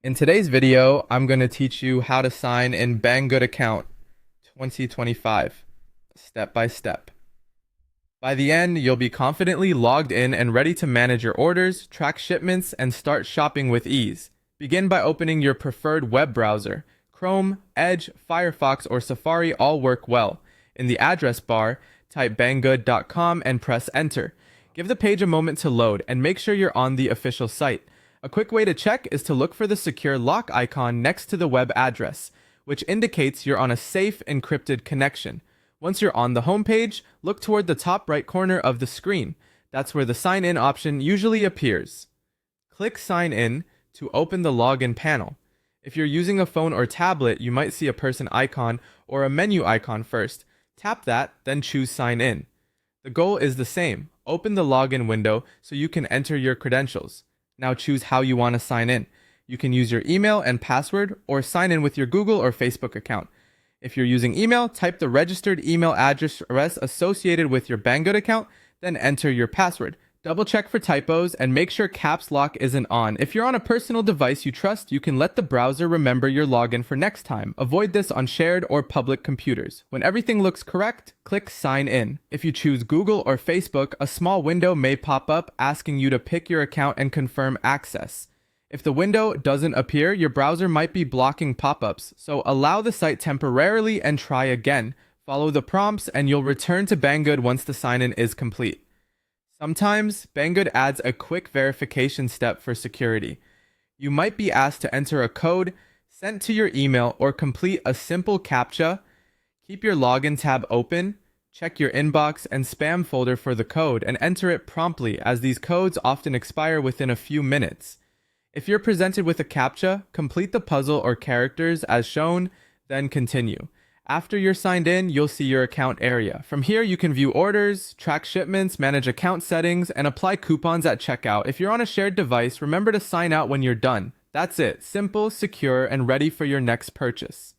In today's video, I'm going to teach you how to sign in Banggood Account 2025, step by step. By the end, you'll be confidently logged in and ready to manage your orders, track shipments, and start shopping with ease. Begin by opening your preferred web browser. Chrome, Edge, Firefox, or Safari all work well. In the address bar, type banggood.com and press enter. Give the page a moment to load and make sure you're on the official site. A quick way to check is to look for the secure lock icon next to the web address, which indicates you're on a safe encrypted connection. Once you're on the home page, look toward the top right corner of the screen. That's where the sign in option usually appears. Click sign in to open the login panel. If you're using a phone or tablet, you might see a person icon or a menu icon first. Tap that, then choose sign in. The goal is the same. Open the login window so you can enter your credentials. Now choose how you want to sign in. You can use your email and password or sign in with your Google or Facebook account. If you're using email, type the registered email address associated with your Banggood account, then enter your password. Double check for typos and make sure caps lock isn't on. If you're on a personal device you trust, you can let the browser remember your login for next time. Avoid this on shared or public computers. When everything looks correct, click sign in. If you choose Google or Facebook, a small window may pop up asking you to pick your account and confirm access. If the window doesn't appear, your browser might be blocking pop-ups, so allow the site temporarily and try again. Follow the prompts and you'll return to Banggood once the sign-in is complete. Sometimes, Banggood adds a quick verification step for security. You might be asked to enter a code sent to your email or complete a simple CAPTCHA. Keep your login tab open, check your inbox and spam folder for the code, and enter it promptly as these codes often expire within a few minutes. If you're presented with a CAPTCHA, complete the puzzle or characters as shown, then continue. After you're signed in, you'll see your account area. From here, you can view orders, track shipments, manage account settings, and apply coupons at checkout. If you're on a shared device, remember to sign out when you're done. That's it. Simple, secure, and ready for your next purchase.